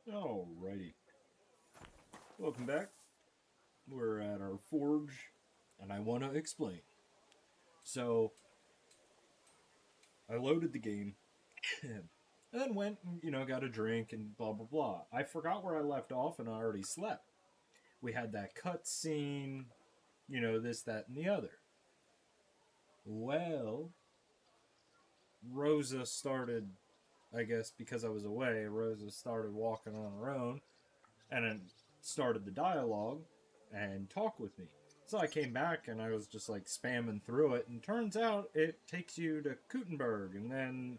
Alrighty. Welcome back. We're at our forge, and I want to explain. So, I loaded the game, and then went and, got a drink and blah, blah, blah. I forgot where I left off, and I already slept. We had that cut scene, this, that, and the other. Well, Rosa started, I guess because I was away, Rosa started walking on her own, and then started the dialogue and talk with me. So I came back and I was just like spamming through it, and turns out it takes you to Gutenberg, and then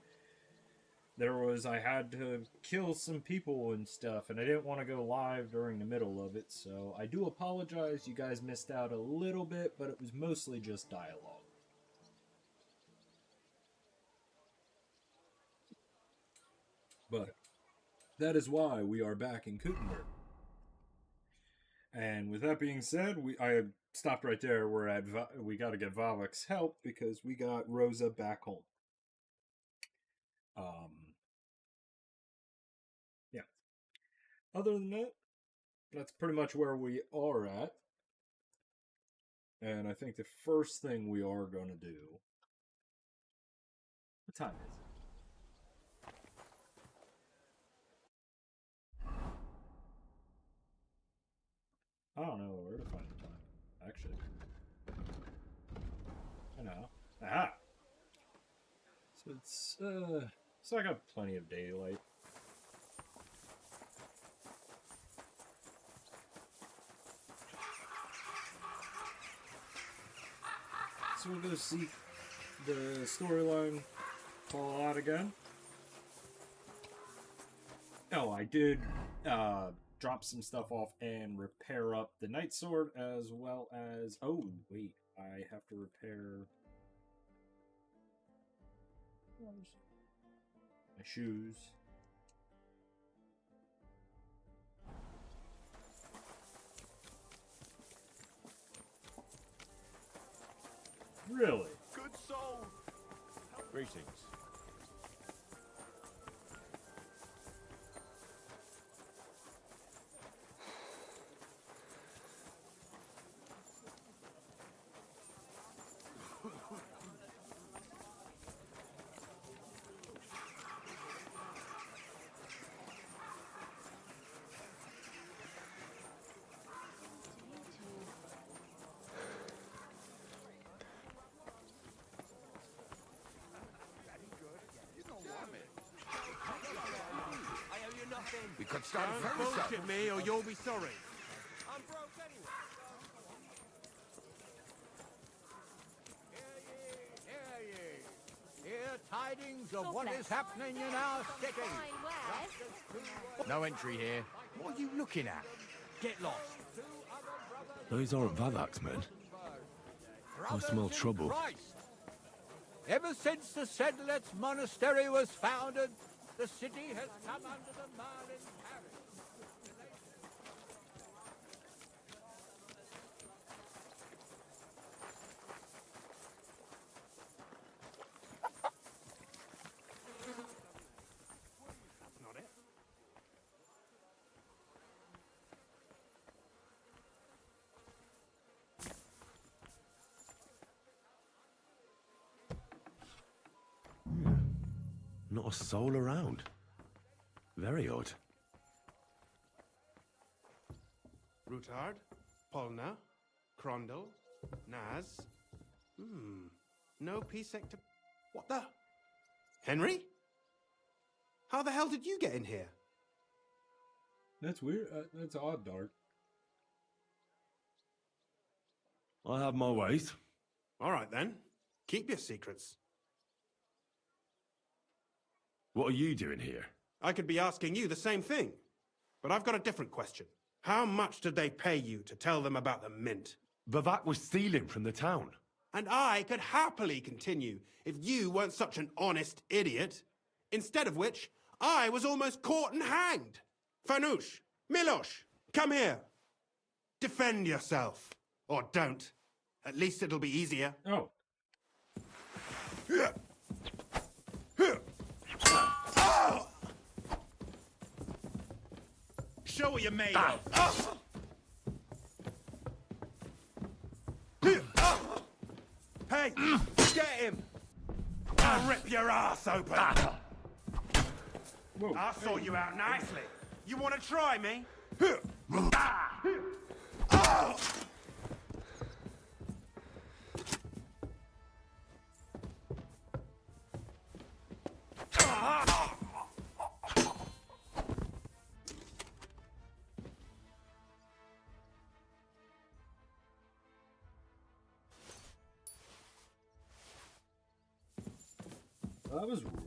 I had to kill some people and stuff, and I didn't want to go live during the middle of it, so I do apologize. You guys missed out a little bit, but it was mostly just dialogue. But that is why we are back in Gutenberg. And with that being said, I stopped right there. We got to get Vavak's help because we got Rosa back home. Yeah. Other than that, that's pretty much where we are at. And I think the first thing we are going to do. What time is it? I don't know where to find the time, actually. I know. Ah! So I got plenty of daylight. So we'll go see the storyline fall out again. Oh, I did drop some stuff off and repair up the Night Sword, as well as... Oh, wait. I have to repair... my shoes. Really? Good soul. Greetings. We could start very soon. Bullshit me, or you'll be sorry. I'm broke anyway. Hear ye, hear ye. Hear tidings of what is happening in our city. No entry here. What are you looking at? Get lost. Those aren't Vavak's men. I smell trouble. Christ. Ever since the Sedlets Monastery was founded, the city has come under the Merlin parish. Not it. Not a soul around. Very odd. Rutard, Polna, Crondel, Naz. No P-Sect to... What the? Henry? How the hell did you get in here? That's weird. That's odd, Dart. I have my ways. All right, then. Keep your secrets. What are you doing here? I could be asking you the same thing. But I've got a different question. How much did they pay you to tell them about the mint? Vavak was stealing from the town. And I could happily continue if you weren't such an honest idiot. Instead of which, I was almost caught and hanged. Fanush, Milosh, come here. Defend yourself. Or don't. At least it'll be easier. Oh. Show what you're made of. Hey, get him! I'll rip your ass open! Whoa. I'll sort you out nicely. You want to try me? That was rude.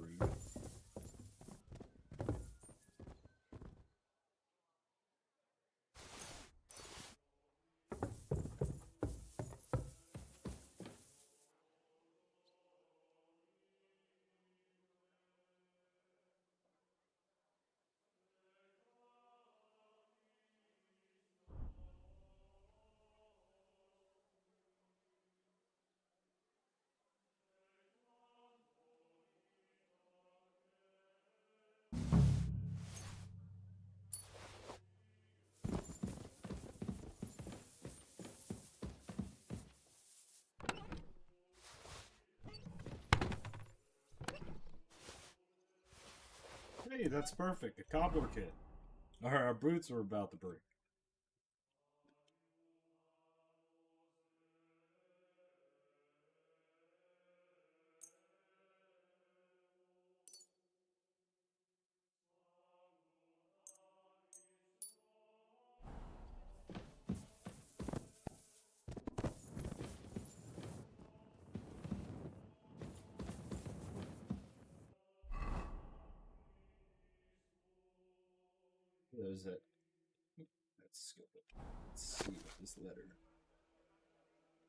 Hey, that's perfect. A cobbler kit. Our boots were about to break. There's that. Let's skip it. Let's see what this letter.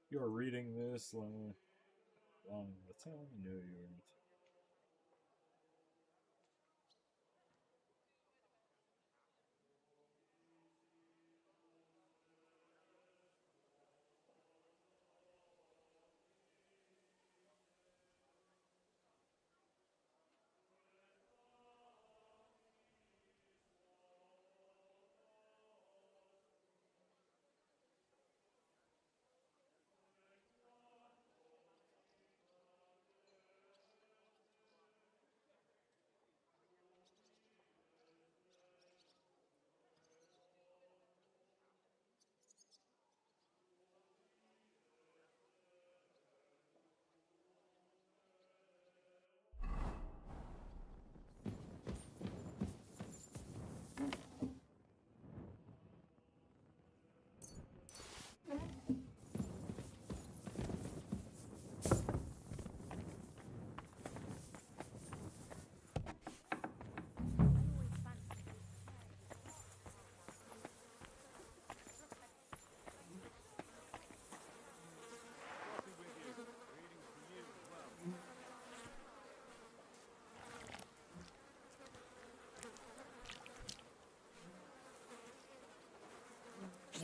You're reading this long the time. No, you're not.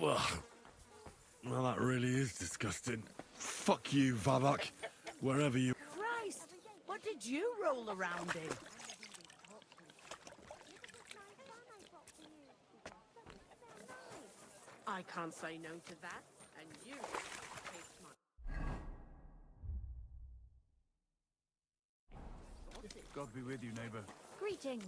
Well, that really is disgusting. Fuck you, Vavak. Wherever you... Christ! What did you roll around in? I can't say no to that, and you taste my... God be with you, neighbor. Greetings.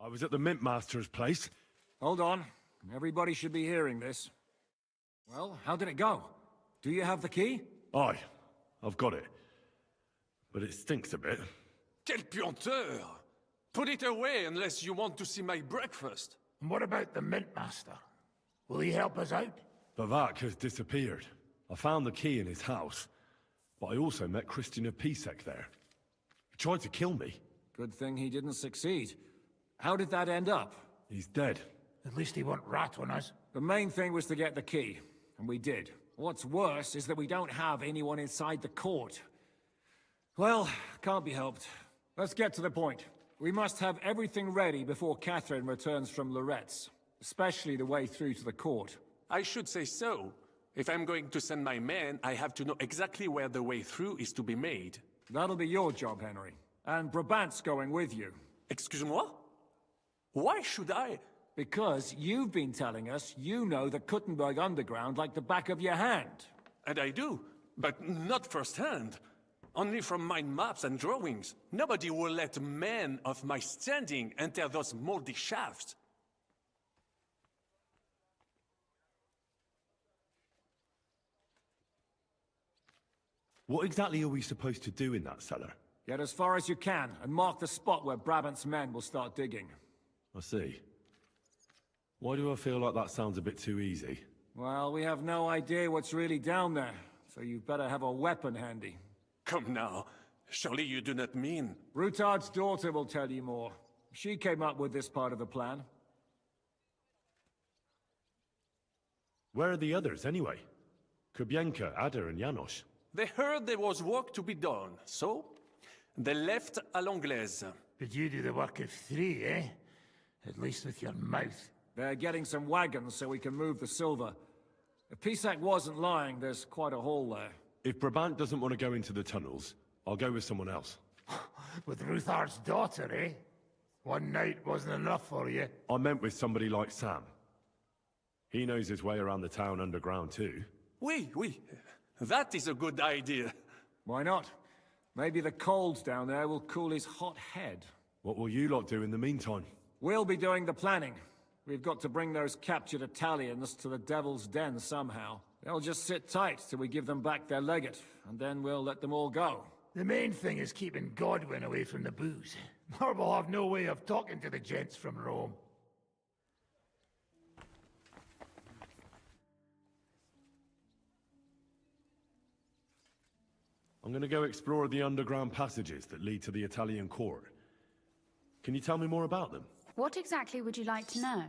I was at the Mint Master's place. Hold on. Everybody should be hearing this. Well, how did it go? Do you have the key? Aye, I've got it. But it stinks a bit. Quelle puanteur! Put it away unless you want to see my breakfast. And what about the Mint Master? Will he help us out? Vavak has disappeared. I found the key in his house. But I also met Christian Pisek there. He tried to kill me. Good thing he didn't succeed. How did that end up? He's dead. At least he won't rat on us. The main thing was to get the key, and we did. What's worse is that we don't have anyone inside the court. Well, can't be helped. Let's get to the point. We must have everything ready before Catherine returns from Loretz, especially the way through to the court. I should say so. If I'm going to send my men, I have to know exactly where the way through is to be made. That'll be your job, Henry. And Brabant's going with you. Excuse-moi? Why should I? Because you've been telling us you know the Kuttenberg underground like the back of your hand. And I do, but not firsthand. Only from mind maps and drawings. Nobody will let men of my standing enter those moldy shafts. What exactly are we supposed to do in that cellar? Get as far as you can, and mark the spot where Brabant's men will start digging. I see. Why do I feel like that sounds a bit too easy? Well, we have no idea what's really down there, so you better have a weapon handy. Come now. Surely you do not mean... Rutard's daughter will tell you more. She came up with this part of the plan. Where are the others, anyway? Kubienka, Ada, and Janos. They heard there was work to be done, so... they left à l'anglaise. But you do the work of 3, eh? At least with your mouth. They're getting some wagons so we can move the silver. If Pisak wasn't lying, there's quite a haul there. If Brabant doesn't want to go into the tunnels, I'll go with someone else. With Ruthard's daughter, eh? One night wasn't enough for you. I meant with somebody like Sam. He knows his way around the town underground too. Oui. That is a good idea. Why not? Maybe the cold down there will cool his hot head. What will you lot do in the meantime? We'll be doing the planning. We've got to bring those captured Italians to the Devil's Den somehow. They'll just sit tight till we give them back their legate, and then we'll let them all go. The main thing is keeping Godwin away from the booze. Or we'll have no way of talking to the gents from Rome. I'm gonna go explore the underground passages that lead to the Italian court. Can you tell me more about them? What exactly would you like to know?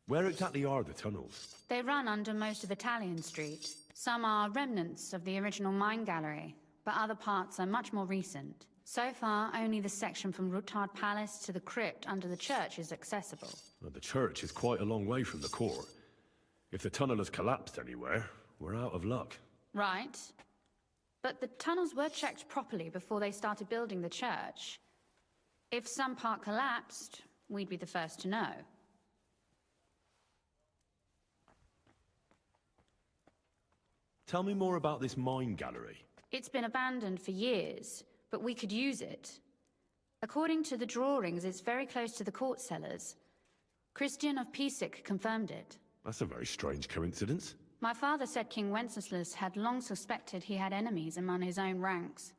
Where exactly are the tunnels? They run under most of Italian Street. Some are remnants of the original mine gallery, but other parts are much more recent. So far, only the section from Rutard Palace to the crypt under the church is accessible. Well, the church is quite a long way from the court. If the tunnel has collapsed anywhere, we're out of luck. Right. But the tunnels were checked properly before they started building the church. If some part collapsed, we'd be the first to know. Tell me more about this mine gallery. It's been abandoned for years, but we could use it. According to the drawings, it's very close to the court cellars. Christian of Pisak confirmed it. That's a very strange coincidence. My father said King Wenceslas had long suspected he had enemies among his own ranks.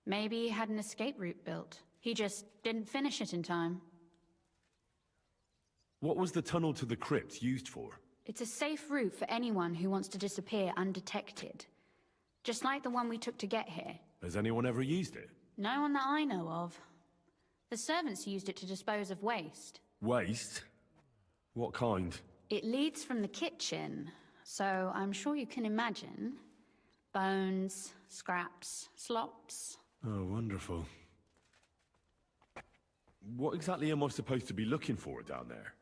Maybe he had an escape route built. He just didn't finish it in time. What was the tunnel to the crypt used for? It's a safe route for anyone who wants to disappear undetected. Just like the one we took to get here. Has anyone ever used it? No one that I know of. The servants used it to dispose of waste. Waste? What kind? It leads from the kitchen, so I'm sure you can imagine. Bones, scraps, slops. Oh, wonderful. What exactly am I supposed to be looking for down there?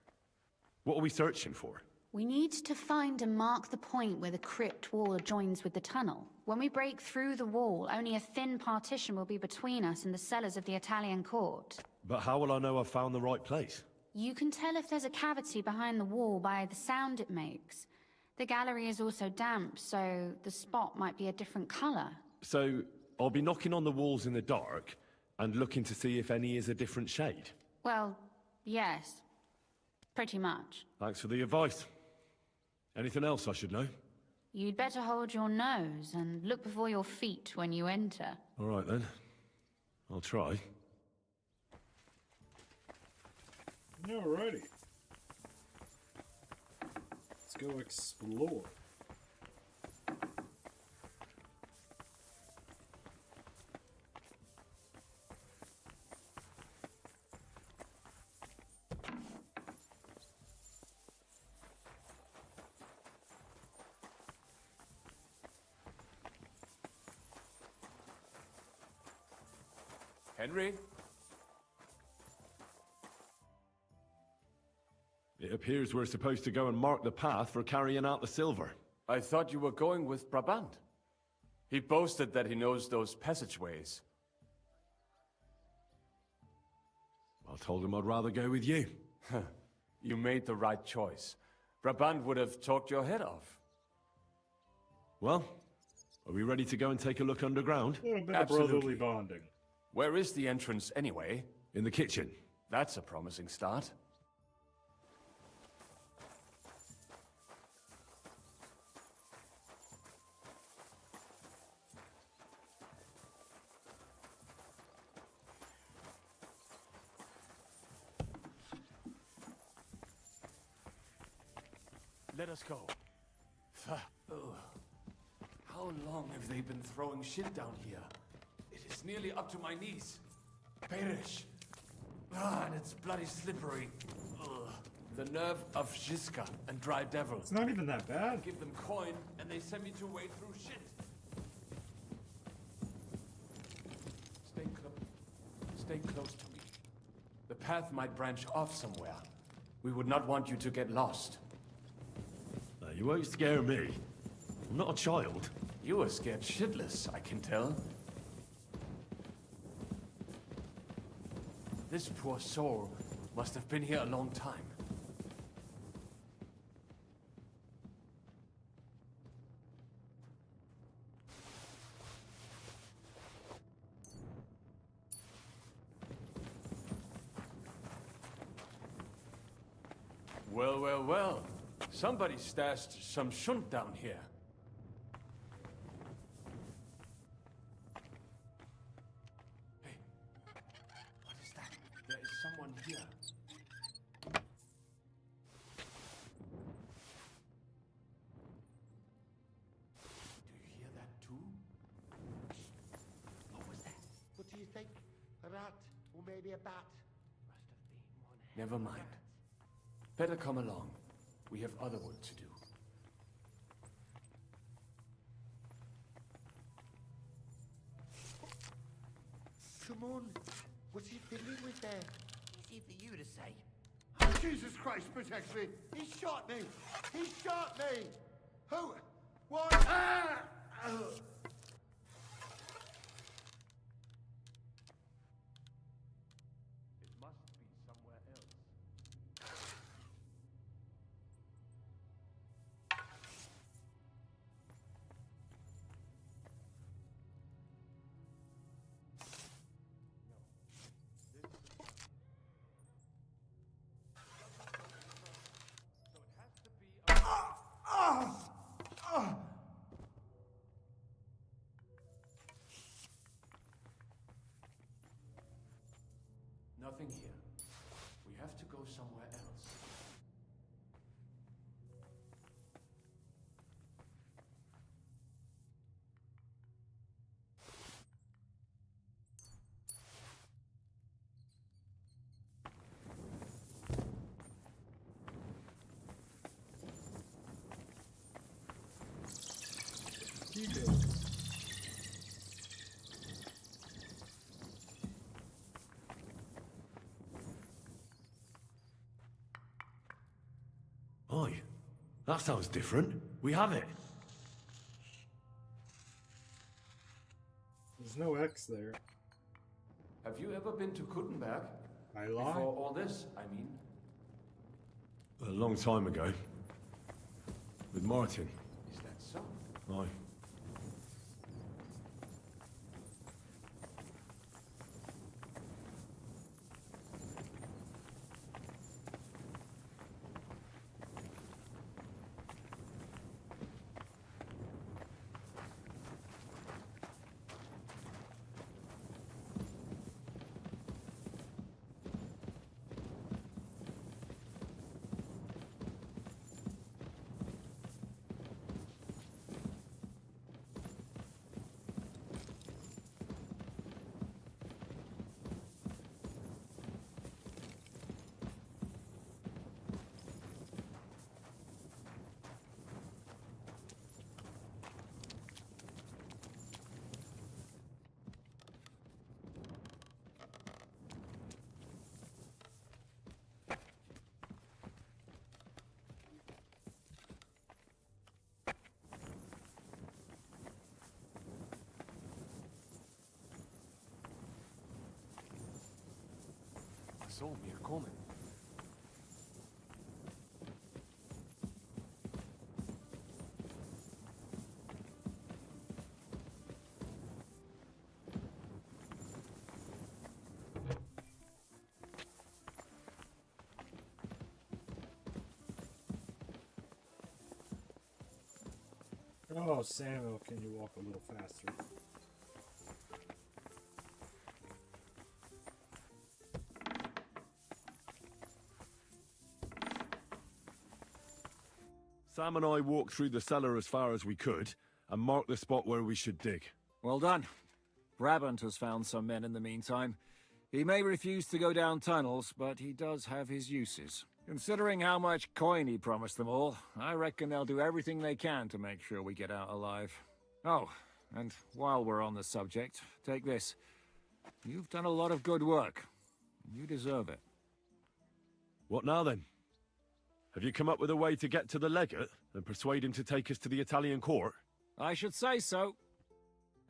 What are we searching for? We need to find and mark the point where the crypt wall joins with the tunnel. When we break through the wall, only a thin partition will be between us and the cellars of the Italian court. But how will I know I've found the right place? You can tell if there's a cavity behind the wall by the sound it makes. The gallery is also damp, so the spot might be a different color. So, I'll be knocking on the walls in the dark and looking to see if any is a different shade? Well, yes. Pretty much. Thanks for the advice. Anything else I should know? You'd better hold your nose and look before your feet when you enter. All right then. I'll try. Alrighty. Let's go explore. Henry? It appears we're supposed to go and mark the path for carrying out the silver. I thought you were going with Brabant. He boasted that he knows those passageways. I told him I'd rather go with you. You made the right choice. Brabant would have talked your head off. Well, are we ready to go and take a look underground? A little bit Absolutely. of brotherly bonding. Where is the entrance anyway? In the kitchen. That's a promising start. Let us go. How long have they been throwing shit down here? It is nearly up to my knees. Perish. And it's bloody slippery. Ugh. The nerve of Žižka and Dry Devil. It's not even that bad. Give them coin, and they send me to wade through shit. Stay close to me. The path might branch off somewhere. We would not want you to get lost. You won't scare me. I'm not a child. You were scared shitless, I can tell. This poor soul must have been here a long time. Well, well, well. Somebody stashed some shunt down here. Hey, what is that? There is someone here. Do you hear that too? What was that? What do you think? A rat? Or maybe a bat? Must have been one. Never mind. Better come along. We have other work to do. Come on. What's he fiddling with there? Easy for you to say. Oh, Jesus Christ protects me! He shot me! He shot me! Who? What? Ah! It must be somewhere else. Nothing here. We have to go somewhere else. Oi, that sounds different. We have it. There's no X there. Have you ever been to Kuttenberg? I lie. Before all this, I mean. A long time ago. With Martin. Is that so? Aye. saw me coming. Oh, Samuel, can you walk a little faster? Sam and I walked through the cellar as far as we could, and marked the spot where we should dig. Well done. Brabant has found some men in the meantime. He may refuse to go down tunnels, but he does have his uses. Considering how much coin he promised them all, I reckon they'll do everything they can to make sure we get out alive. Oh, and while we're on the subject, take this. You've done a lot of good work. You deserve it. What now then? Have you come up with a way to get to the legate and persuade him to take us to the Italian court? I should say so.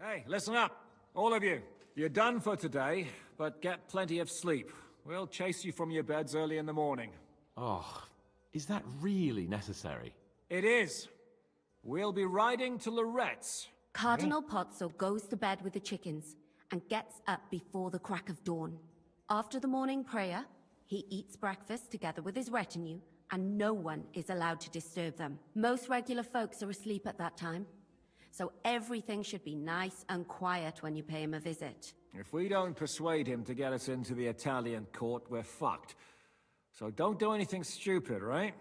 Hey, listen up, all of you. You're done for today, but get plenty of sleep. We'll chase you from your beds early in the morning. Oh, is that really necessary? It is. We'll be riding to Lorette's. Cardinal Pozzo goes to bed with the chickens and gets up before the crack of dawn. After the morning prayer, he eats breakfast together with his retinue, and no one is allowed to disturb them. Most regular folks are asleep at that time, so everything should be nice and quiet when you pay him a visit. If we don't persuade him to get us into the Italian court, we're fucked. So don't do anything stupid, right?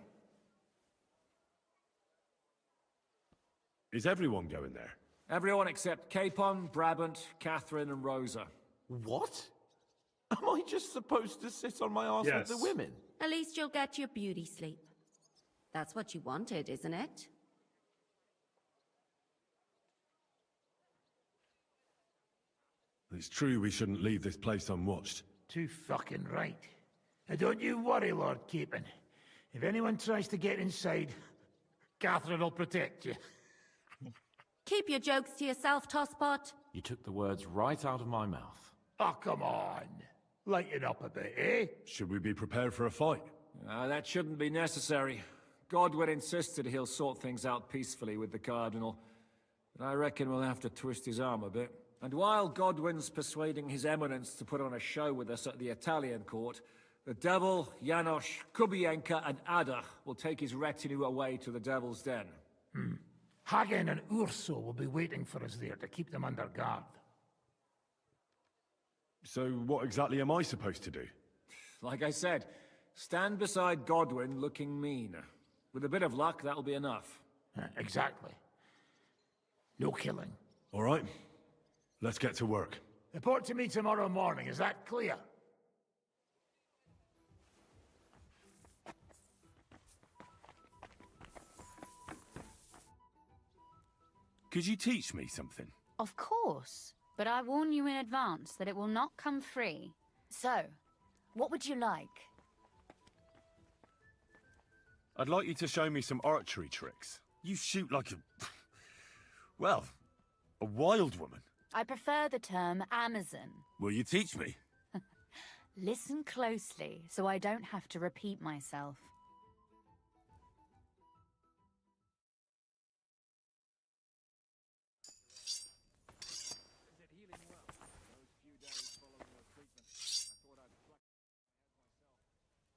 Is everyone going there? Everyone except Capon, Brabant, Catherine, and Rosa. What? Am I just supposed to sit on my arse with the women? At least you'll get your beauty sleep. That's what you wanted, isn't it? It's true we shouldn't leave this place unwatched. Too fucking right. Now don't you worry, Lord Capon. If anyone tries to get inside, Catherine will protect you. Keep your jokes to yourself, Tosspot. You took the words right out of my mouth. Oh, come on. Lighten up a bit, eh? Should we be prepared for a fight? That shouldn't be necessary. Godwin insisted he'll sort things out peacefully with the Cardinal. But I reckon we'll have to twist his arm a bit. And while Godwin's persuading His Eminence to put on a show with us at the Italian court, the Devil, Janosch, Kubienka, and Ada will take his retinue away to the Devil's Den. Hagen and Urso will be waiting for us there to keep them under guard. So what exactly am I supposed to do? Like I said, stand beside Godwin looking mean. With a bit of luck, that'll be enough. Exactly. No killing. All right. Let's get to work. Report to me tomorrow morning, is that clear? Could you teach me something? Of course, but I warn you in advance that it will not come free. So, what would you like? I'd like you to show me some archery tricks. You shoot like a... well, a wild woman. I prefer the term Amazon. Will you teach me? Listen closely, so I don't have to repeat myself.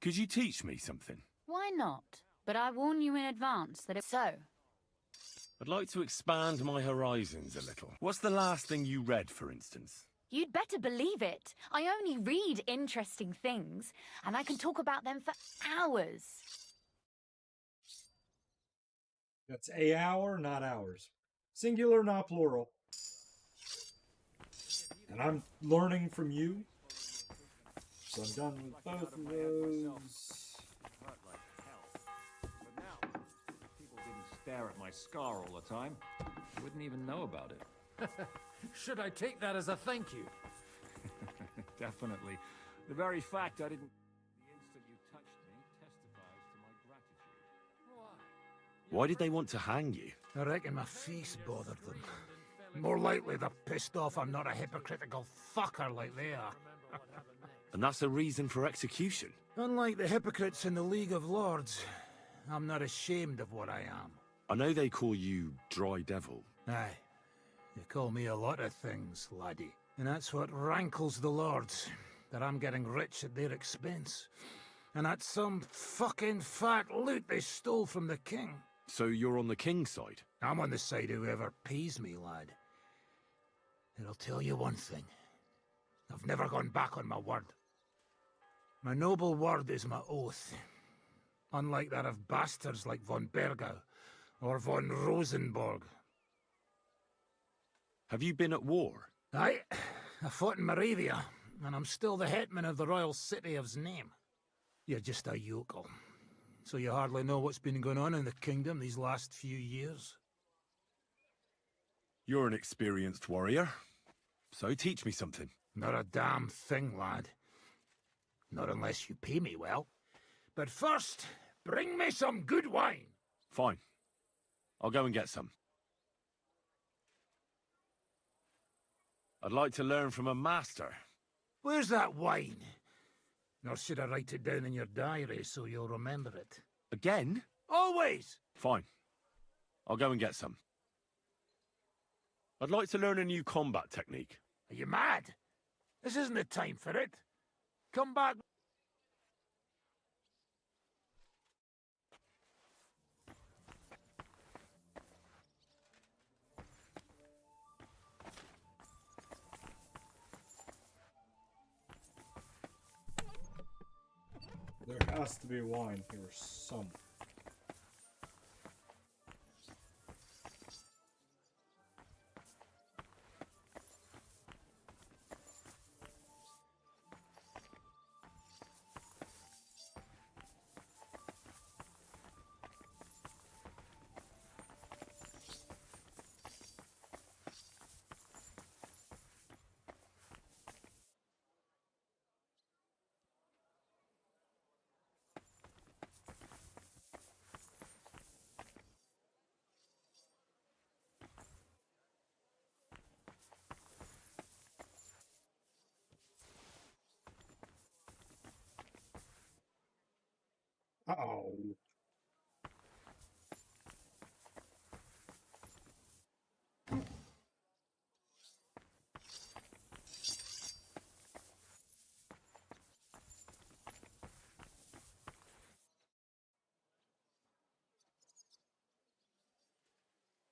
Could you teach me something? Why not? But I warn you in advance that it's so. I'd like to expand my horizons a little. What's the last thing you read, for instance? You'd better believe it. I only read interesting things, and I can talk about them for hours. That's a hour, not hours. Singular, not plural. And I'm learning from you. So I'm done with both of those. People didn't stare at my scar all the time. I wouldn't even know about it. Should I take that as a thank you? Definitely. The very fact I didn't... The instant you touched me testifies to my gratitude. Why did they want to hang you? I reckon my face bothered them. More likely they're pissed off I'm not a hypocritical fucker like they are. And that's a reason for execution? Unlike the hypocrites in the League of Lords, I'm not ashamed of what I am. I know they call you Dry Devil. Aye. They call me a lot of things, laddie. And that's what rankles the Lords, that I'm getting rich at their expense. And that's some fucking fat loot they stole from the king. So you're on the king's side? I'm on the side of whoever pays me, lad. And I'll tell you one thing. I've never gone back on my word. My noble word is my oath. Unlike that of bastards like von Bergau or von Rosenborg. Have you been at war? Aye, I fought in Moravia, and I'm still the hetman of the royal city of Znaim. You're just a yokel, so you hardly know what's been going on in the kingdom these last few years. You're an experienced warrior, so teach me something. Not a damn thing, lad. Not unless you pay me well. But first, bring me some good wine. Fine. I'll go and get some. I'd like to learn from a master. Where's that wine? Nor should I write it down in your diary so you'll remember it? Again? Always! Fine. I'll go and get some. I'd like to learn a new combat technique. Are you mad? This isn't the time for it. Come back. There has to be wine here somewhere. Uh-oh.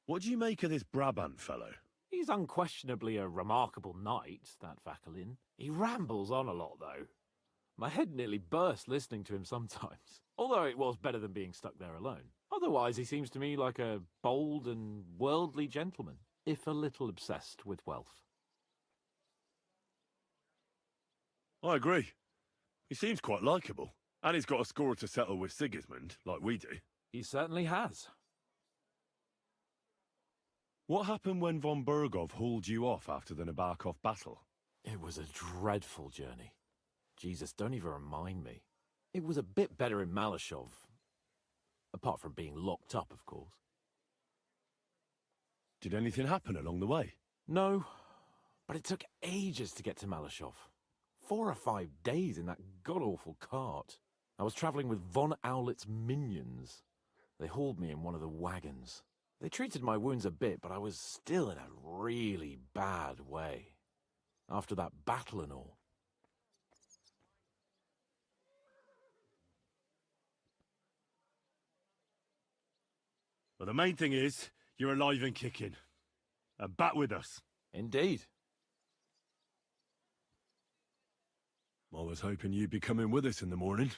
What do you make of this Brabant fellow? He's unquestionably a remarkable knight, that Vakelin. He rambles on a lot, though. My head nearly burst listening to him sometimes, although it was better than being stuck there alone. Otherwise, he seems to me like a bold and worldly gentleman, if a little obsessed with wealth. I agree. He seems quite likeable. And he's got a score to settle with Sigismund, like we do. He certainly has. What happened when von Bergov hauled you off after the Nabokov battle? It was a dreadful journey. Jesus, don't even remind me. It was a bit better in Malashov. Apart from being locked up, of course. Did anything happen along the way? No, but it took ages to get to Malashov. 4 or 5 days in that god-awful cart. I was travelling with von Owlet's minions. They hauled me in one of the wagons. They treated my wounds a bit, but I was still in a really bad way. After that battle and all. Well, the main thing is, you're alive and kicking. And back with us. Indeed. I was hoping you'd be coming with us in the morning.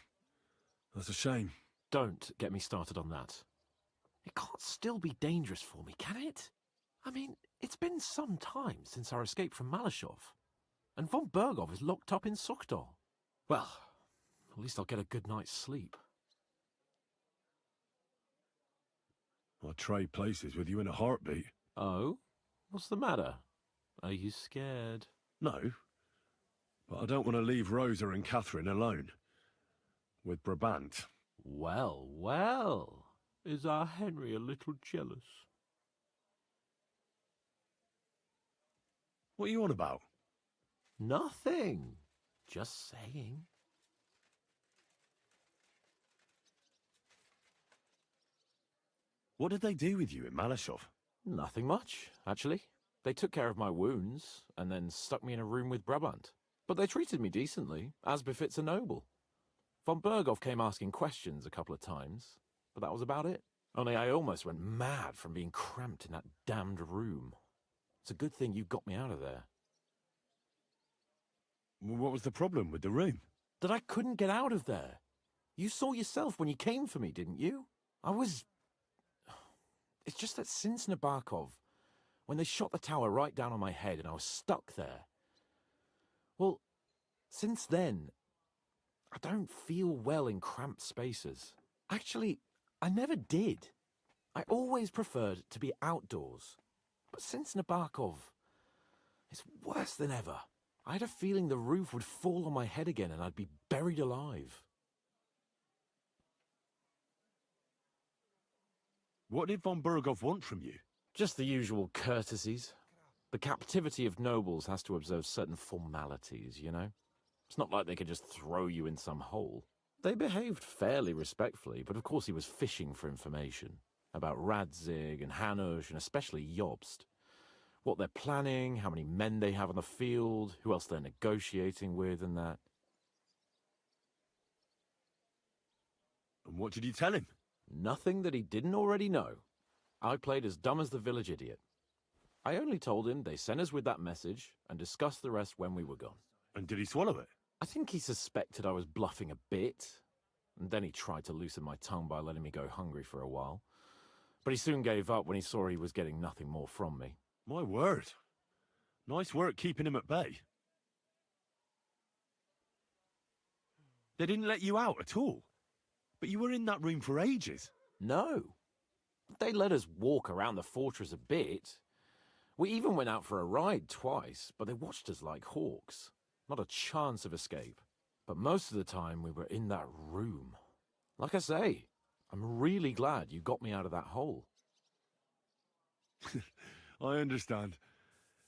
That's a shame. Don't get me started on that. It can't still be dangerous for me, can it? I mean, it's been some time since our escape from Malashov. And von Bergov is locked up in Suchdol. Well, at least I'll get a good night's sleep. I'd trade places with you in a heartbeat. Oh? What's the matter? Are you scared? No. But I don't want to leave Rosa and Catherine alone. With Brabant. Well, well. Is our Henry a little jealous? What are you on about? Nothing. Just saying. What did they do with you in Malashov? Nothing much, actually. They took care of my wounds, and then stuck me in a room with Brabant. But they treated me decently, as befits a noble. Von Berghoff came asking questions a couple of times, but that was about it. Only I almost went mad from being cramped in that damned room. It's a good thing you got me out of there. What was the problem with the room? That I couldn't get out of there. You saw yourself when you came for me, didn't you? It's just that since Nabokov, when they shot the tower right down on my head and I was stuck there. Well, since then, I don't feel well in cramped spaces. Actually, I never did. I always preferred to be outdoors. But since Nabokov, it's worse than ever. I had a feeling the roof would fall on my head again and I'd be buried alive. What did von Berghoff want from you? Just the usual courtesies. The captivity of nobles has to observe certain formalities, you know? It's not like they could just throw you in some hole. They behaved fairly respectfully, but of course he was fishing for information. About Radzig and Hanush and especially Jobst. What they're planning, how many men they have on the field, who else they're negotiating with and that. And what did you tell him? Nothing that he didn't already know. I played as dumb as the village idiot. I only told him they sent us with that message and discussed the rest when we were gone. And did he swallow it? I think he suspected I was bluffing a bit, and then he tried to loosen my tongue by letting me go hungry for a while. But he soon gave up when he saw he was getting nothing more from me. My word. Nice work keeping him at bay. They didn't let you out at all. But you were in that room for ages. No. They let us walk around the fortress a bit. We even went out for a ride twice, but they watched us like hawks. Not a chance of escape. But most of the time we were in that room. Like I say, I'm really glad you got me out of that hole. I understand.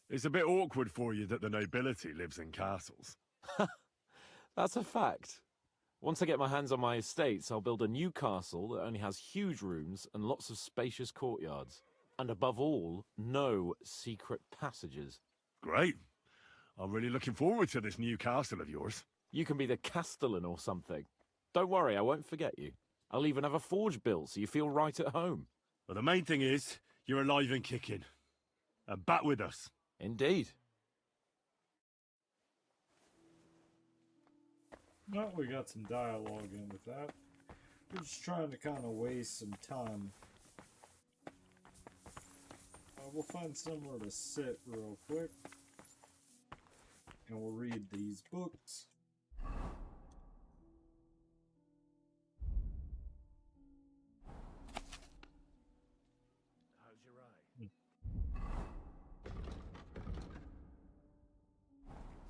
It's a bit awkward for you that the nobility lives in castles. That's a fact. Once I get my hands on my estates, I'll build a new castle that only has huge rooms and lots of spacious courtyards. And above all, no secret passages. Great. I'm really looking forward to this new castle of yours. You can be the castellan or something. Don't worry, I won't forget you. I'll even have a forge built so you feel right at home. Well, the main thing is, you're alive and kicking. And back with us. Indeed. Well, we got some dialogue in with that. We're just trying to kind of waste some time. We'll find somewhere to sit real quick. And we'll read these books. How's your eye?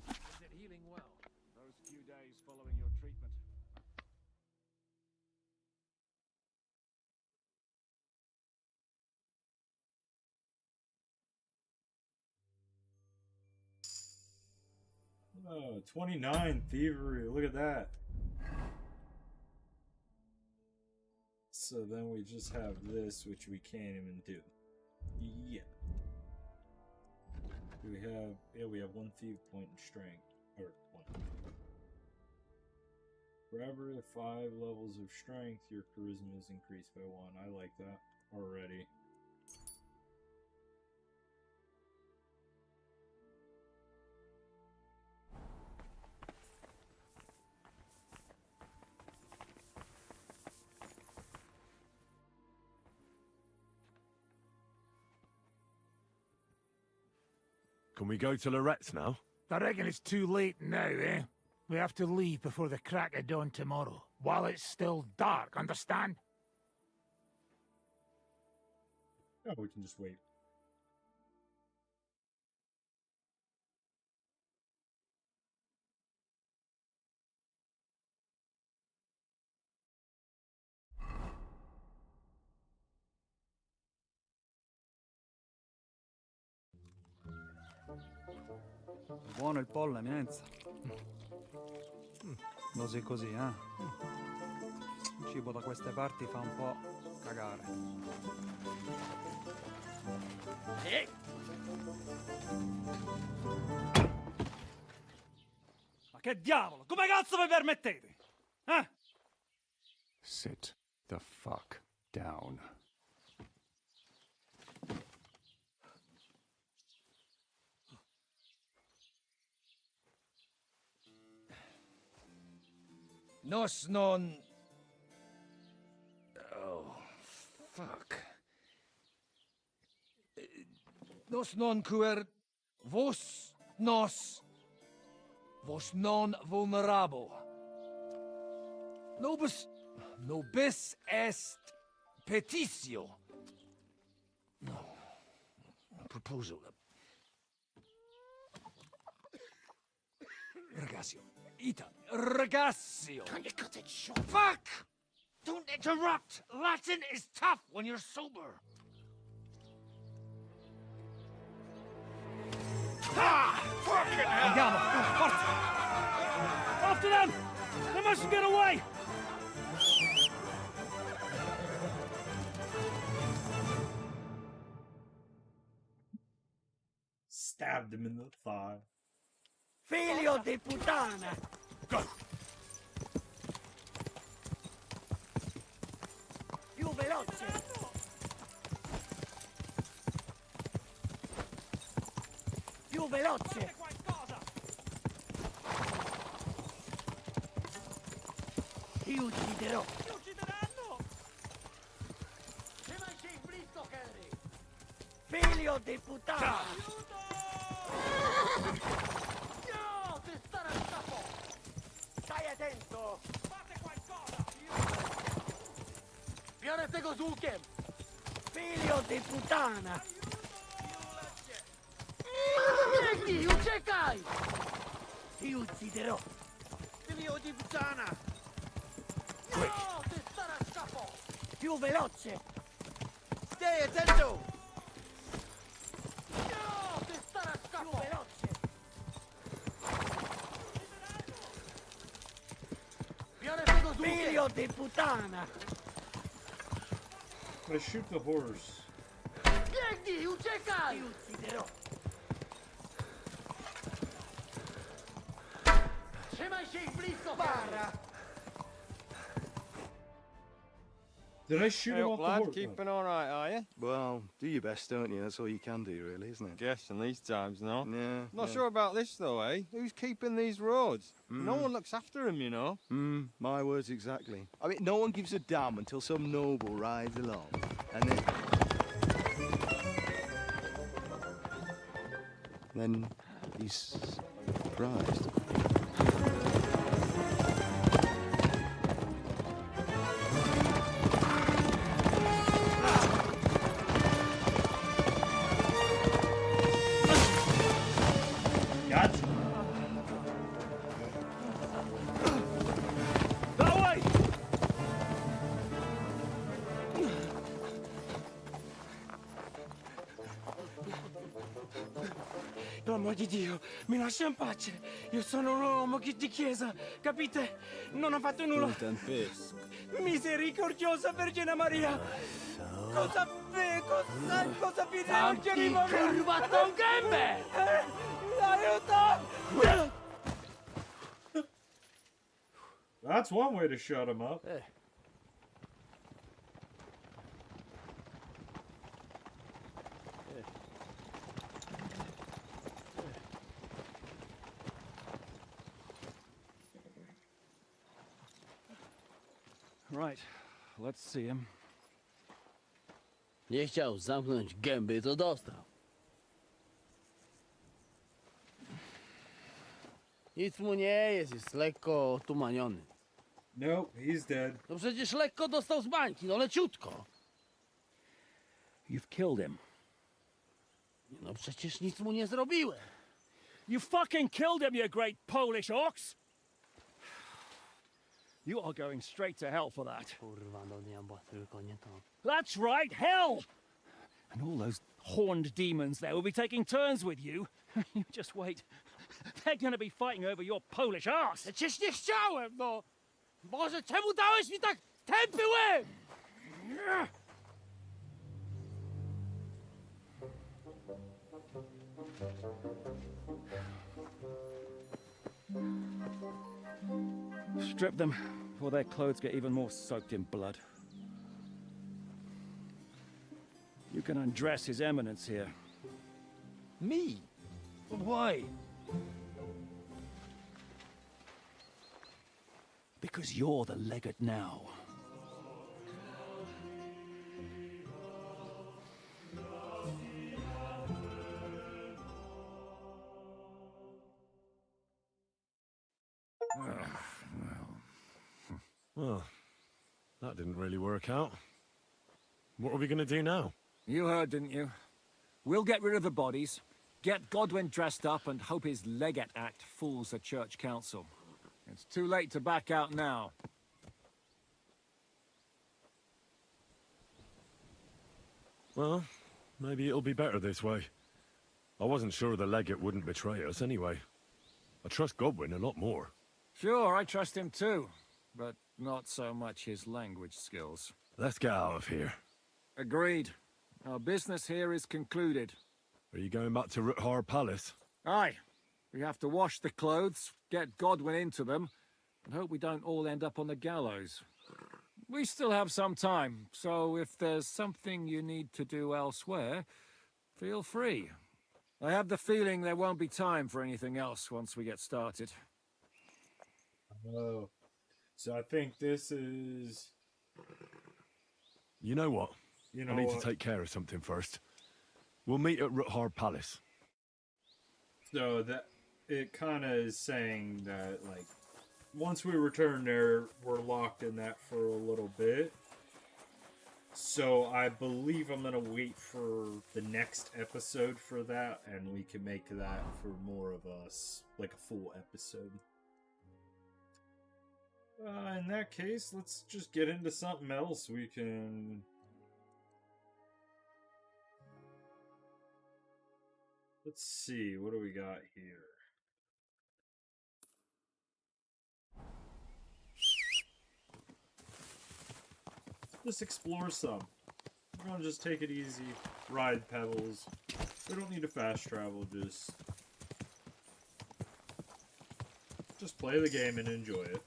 Is it healing well? Those few days following your treatment. Oh, 29 thievery. Look at that. So then we just have this, which we can't even do. Yeah. Do we have... Yeah, we have 1 thief point in strength. Or 1. For every 5 levels of strength, your charisma is increased by 1. I like that already. Can we go to Lorette's now? I reckon it's too late now, eh? We have to leave before the crack of dawn tomorrow, while it's still dark, understand? Oh, we can just wait. Buono il pollo, eminenza. Così così, eh? Il cibo da queste parti fa un po' cagare. Ma che diavolo? Come cazzo vi permettete? Eh? Sit the fuck down. Nos non... Oh, fuck. Nos non cuer... Vos nos... Vos non vulnerabo. Nobis est petitio. No. Proposal. Ragazio. Ita. Ragazio. Can you cut it short? Fuck! Don't interrupt! Latin is tough when you're sober. Ah! Fucking hell! Andiamo, forza! After them! They mustn't get away! Stabbed him in the thigh. Figlio di puttana! Go! Più veloce! Più veloce! Ti ucciderò! Ti uccideranno! Se mai sei fritto, Henry! Figlio di puttana! No! Ti starà a capo! Stai attento! Fate qualcosa! Bierete go z łukiem! Figlio di puttana! Biegnij! Uciekaj! Ti ucciderò! Figlio di puttana! No! Ti starà a capo! Più veloce! Stai attento! No! Ti starà a capo! Più veloce! Bierete go z łukiem! Figlio di puttana! I shoot the horse. Biegnij! Uciekaj! Ti ucciderò! Trzymaj się ich blisko, Barra! Did I shoot him off the horse? Keeping all right, are you? Well, do your best, don't you? That's all you can do, really, isn't it? Guess in these times, no? Yeah. Not sure about this, though, eh? Who's keeping these roads? No one looks after them, you know. My words exactly. I mean, no one gives a damn until some noble rides along, and then he's surprised. Gotcha. That way! Per amor di Dio, mi lascia in pace. Io sono un uomo di chiesa, capite? Non ho fatto nulla. Misericordiosa Vergine Maria. Cosa vi devo chiedere? Kurwa, tą gębę! Aiuto! That's one way to shut him up. Right, let's see him. Nie chciał zamknąć gęby, to dostał. Nic mu nie jest lekko otumaniony. No, he's dead. No przecież lekko dostał z bańki, no leciutko. You've killed him. No przecież nic mu nie zrobiłem. You fucking killed him, you great Polish ox! You are going straight to hell for that. Kurwa, do nieba, tylko nie to. That's right, hell! And all those horned demons there will be taking turns with you. You just wait. They're gonna be fighting over your Polish arse. Przecież nie chciałem, no! Boże, czemu dałeś mi tak tępy łeb? Strip them before their clothes get even more soaked in blood. You can undress His Eminence here. Me? But why? Because you're the legate now. Well, that didn't really work out. What are we going to do now? You heard, didn't you? We'll get rid of the bodies, get Godwin dressed up, and hope his Legate Act fools the Church Council. It's too late to back out now. Well, maybe it'll be better this way. I wasn't sure the legate wouldn't betray us anyway. I trust Godwin a lot more. Sure, I trust him too, but not so much his language skills. Let's get out of here. Agreed. Our business here is concluded. Are you going back to Ruthar Palace? Aye. We have to wash the clothes, get Godwin into them, and hope we don't all end up on the gallows. We still have some time, so if there's something you need to do elsewhere, feel free. I have the feeling there won't be time for anything else once we get started. Oh. So I think this is... You know what? You know I need what? to take care of something first. We'll meet at Ruthar Palace. So that it kind of is saying that, like, once we return there, we're locked in that for a little bit. So I believe I'm gonna wait for the next episode for that, and we can make that for more of us, like a full episode. In that case, let's just get into something else we can... Let's see, what do we got here? Just explore some. We're gonna just take it easy, ride pebbles. We don't need to fast travel, just play the game and enjoy it.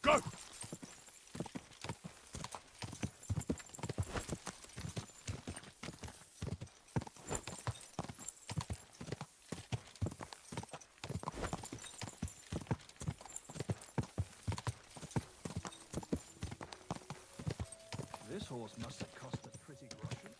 Go! This horse must have cost a pretty groschen.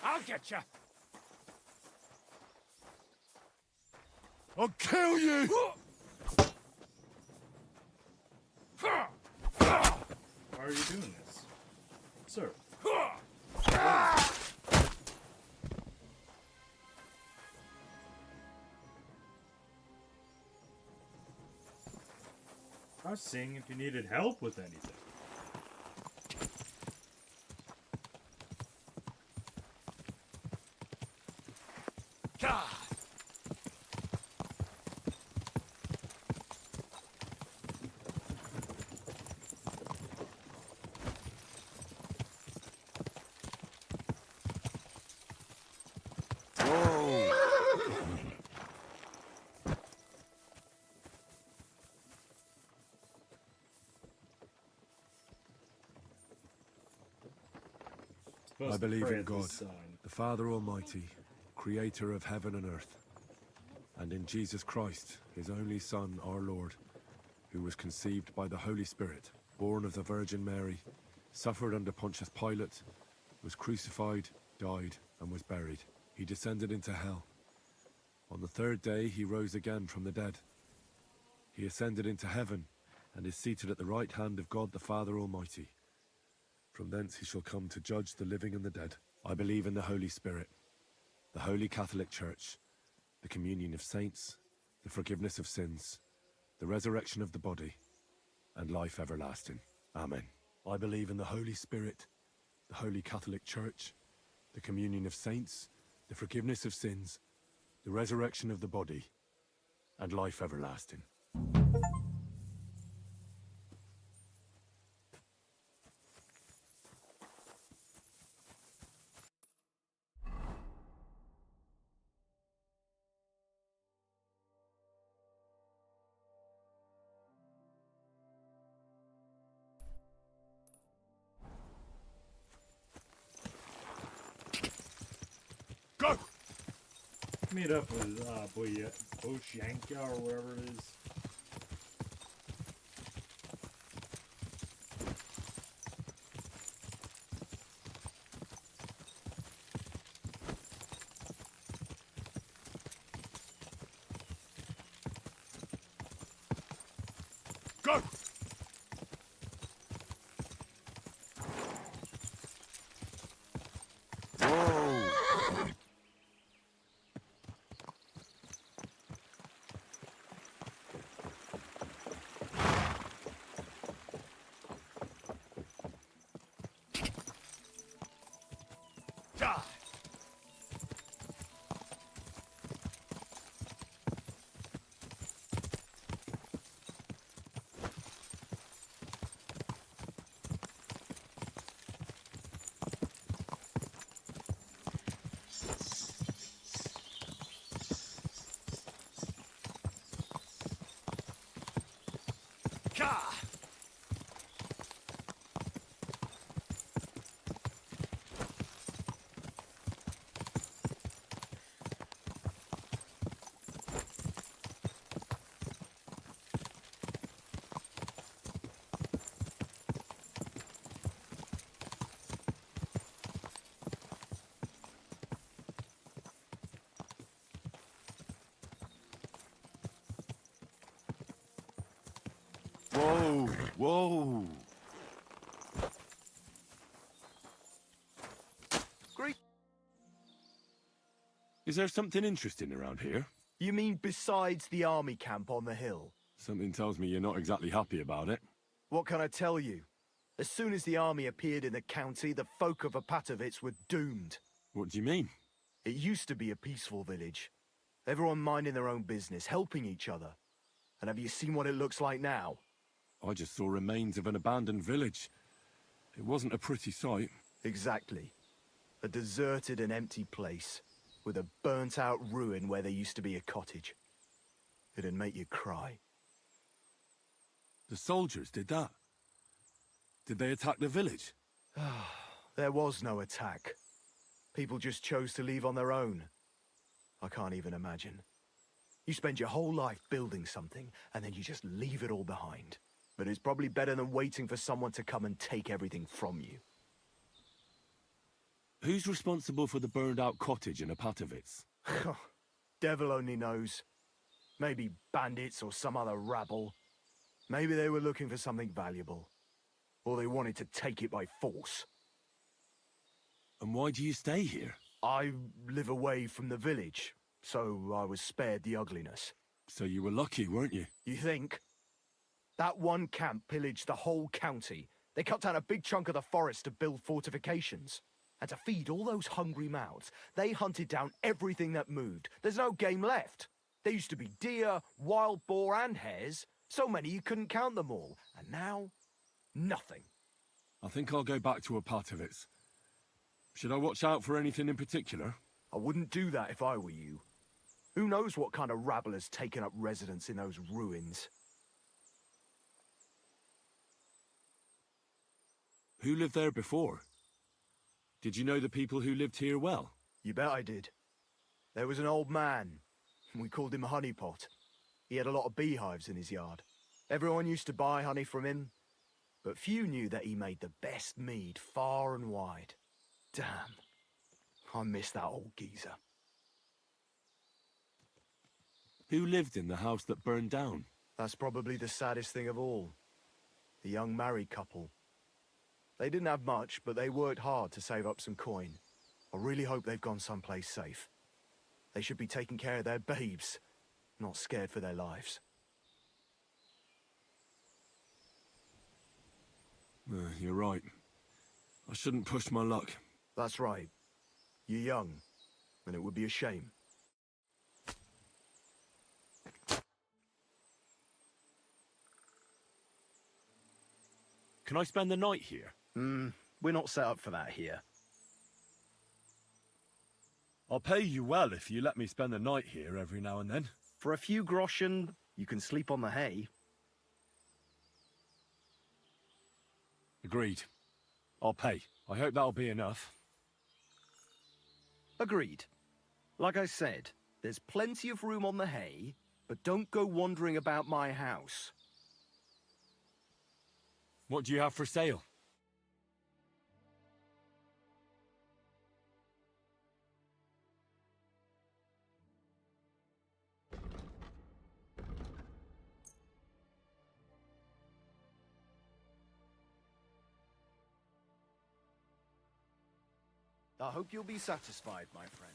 I'll get you. I'll kill you! Why are you doing this? Sir. I was seeing if you needed help with anything. Supposed I to believe pray in at this God, sign. the Father Almighty, creator of heaven and earth, and in Jesus Christ, his only Son, our Lord, who was conceived by the Holy Spirit, born of the Virgin Mary, suffered under Pontius Pilate, was crucified, died, and was buried. He descended into hell. On the third day he rose again from the dead. He ascended into heaven, and is seated at the right hand of God the Father Almighty. From thence he shall come to judge the living and the dead. I believe in the Holy Spirit, the Holy Catholic Church, the communion of saints, the forgiveness of sins, the resurrection of the body, and life everlasting. Amen. I believe in the Holy Spirit, the Holy Catholic Church, the communion of saints, the forgiveness of sins, the resurrection of the body, and life everlasting. Go! Meet up with Boshanka or whatever it is. Go! Whoa, whoa. Great. Is there something interesting around here? You mean besides the army camp on the hill? Something tells me you're not exactly happy about it. What can I tell you? As soon as the army appeared in the county, the folk of Apatovitz were doomed. What do you mean? It used to be a peaceful village. Everyone minding their own business, helping each other. And have you seen what it looks like now? I just saw remains of an abandoned village. It wasn't a pretty sight. Exactly. A deserted and empty place, with a burnt-out ruin where there used to be a cottage. It'd make you cry. The soldiers did that? Did they attack the village? There was no attack. People just chose to leave on their own. I can't even imagine. You spend your whole life building something, and then you just leave it all behind. But it's probably better than waiting for someone to come and take everything from you. Who's responsible for the burned-out cottage in Apatovitz? Devil only knows. Maybe bandits or some other rabble. Maybe they were looking for something valuable. Or they wanted to take it by force. And why do you stay here? I live away from the village, so I was spared the ugliness. So you were lucky, weren't you? You think? That one camp pillaged the whole county. They cut down a big chunk of the forest to build fortifications. And to feed all those hungry mouths, they hunted down everything that moved. There's no game left. There used to be deer, wild boar, and hares. So many you couldn't count them all. And now, nothing. I think I'll go back to Apatovitz. Should I watch out for anything in particular? I wouldn't do that if I were you. Who knows what kind of rabble has taken up residence in those ruins? Who lived there before? Did you know the people who lived here well? You bet I did. There was an old man. We called him Honeypot. He had a lot of beehives in his yard. Everyone used to buy honey from him, but few knew that he made the best mead far and wide. Damn. I miss that old geezer. Who lived in the house that burned down? That's probably the saddest thing of all. The young married couple. They didn't have much, but they worked hard to save up some coin. I really hope they've gone someplace safe. They should be taking care of their babes, not scared for their lives. You're right. I shouldn't push my luck. That's right. You're young, and it would be a shame. Can I spend the night here? We're not set up for that here. I'll pay you well if you let me spend the night here every now and then. For a few groschen, you can sleep on the hay. Agreed. I'll pay. I hope that'll be enough. Agreed. Like I said, there's plenty of room on the hay, but don't go wandering about my house. What do you have for sale? I hope you'll be satisfied, my friend.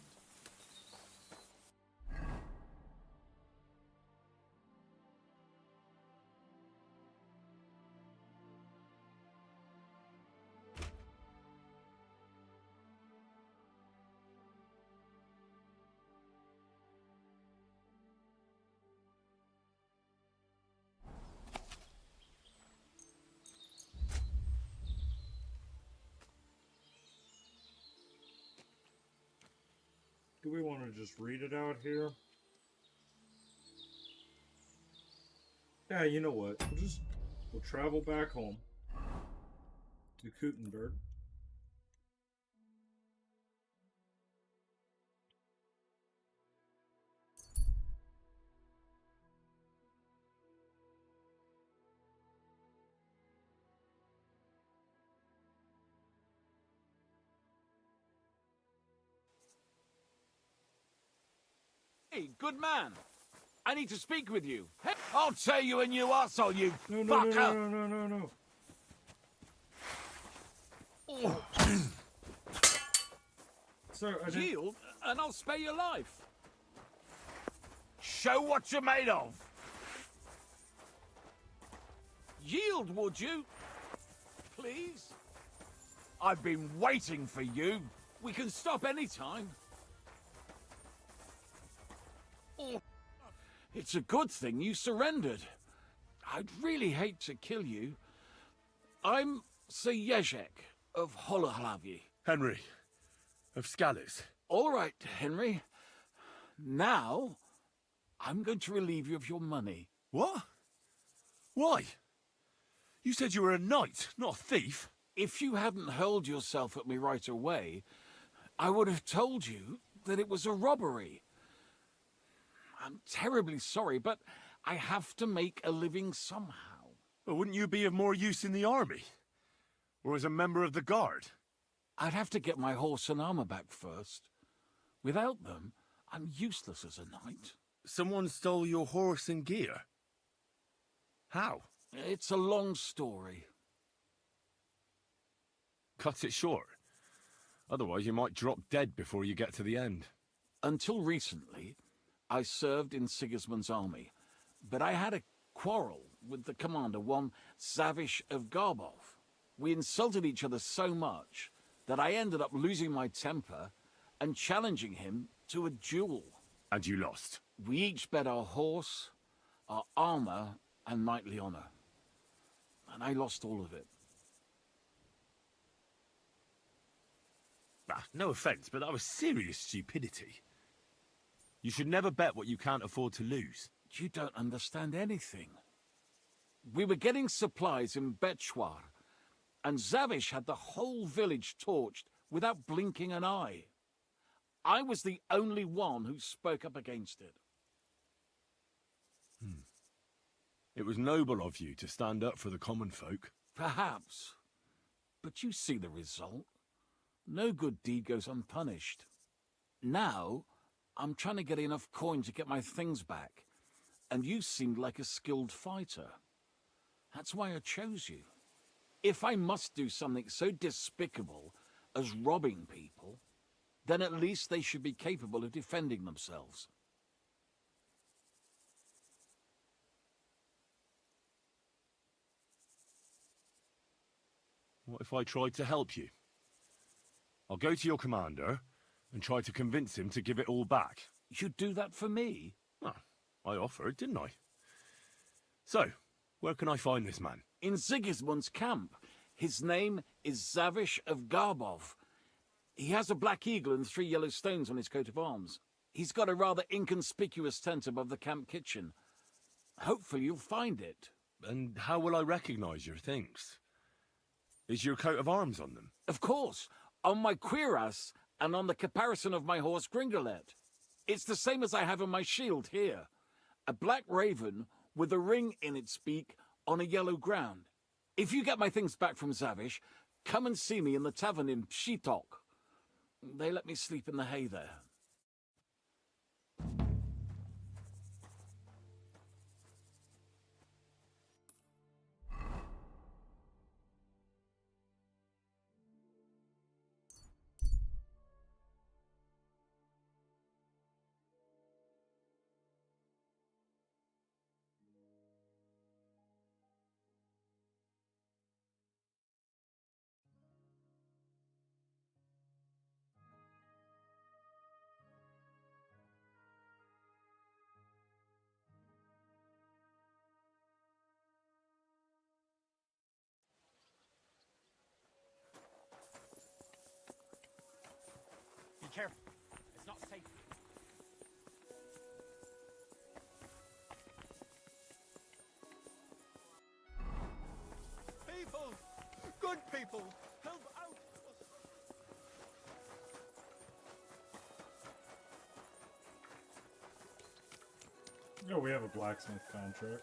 Do we want to just read it out here? Yeah, you know what? We'll travel back home to Kuttenberg. Hey, good man. I need to speak with you. Hey, I'll tear you a new arsehole, you fucker! No. Oh. Sir, I Yield, and I'll spare your life. Show what you're made of. Yield, would you? Please? I've been waiting for you. We can stop any time. Oh, it's a good thing you surrendered. I'd really hate to kill you. I'm Sir Jezek of Holohlavy. Henry of Scallis. All right, Henry. Now, I'm going to relieve you of your money. What? Why? You said you were a knight, not a thief. If you hadn't hurled yourself at me right away, I would have told you that it was a robbery. I'm terribly sorry, but I have to make a living somehow. Well, wouldn't you be of more use in the army? Or as a member of the guard? I'd have to get my horse and armor back first. Without them, I'm useless as a knight. Someone stole your horse and gear? How? It's a long story. Cut it short. Otherwise you might drop dead before you get to the end. Until recently, I served in Sigismund's army, but I had a quarrel with the commander, one Zavish of Garbov. We insulted each other so much that I ended up losing my temper and challenging him to a duel. And you lost? We each bet our horse, our armor, and knightly honor. And I lost all of it. No offense, but that was serious stupidity. You should never bet what you can't afford to lose. You don't understand anything. We were getting supplies in Betchwar, and Zavish had the whole village torched without blinking an eye. I was the only one who spoke up against it. It was noble of you to stand up for the common folk. Perhaps. But you see the result. No good deed goes unpunished. Now, I'm trying to get enough coin to get my things back, and you seemed like a skilled fighter. That's why I chose you. If I must do something so despicable as robbing people, then at least they should be capable of defending themselves. What if I tried to help you? I'll go to your commander and try to convince him to give it all back. You'd do that for me? Well, I offered, didn't I? So, where can I find this man? In Sigismund's camp. His name is Zavish of Garbov. He has a black eagle and 3 yellow stones on his coat of arms. He's got a rather inconspicuous tent above the camp kitchen. Hopefully you'll find it. And how will I recognize your things? Is your coat of arms on them? Of course, on my cuirass and on the caparison of my horse Gringolet. It's the same as I have on my shield here. A black raven with a ring in its beak on a yellow ground. If you get my things back from Zavish, come and see me in the tavern in Pshitok. They let me sleep in the hay there. Be careful. It's not safe. People! Good people! Help out! Oh, we have a blacksmith contract.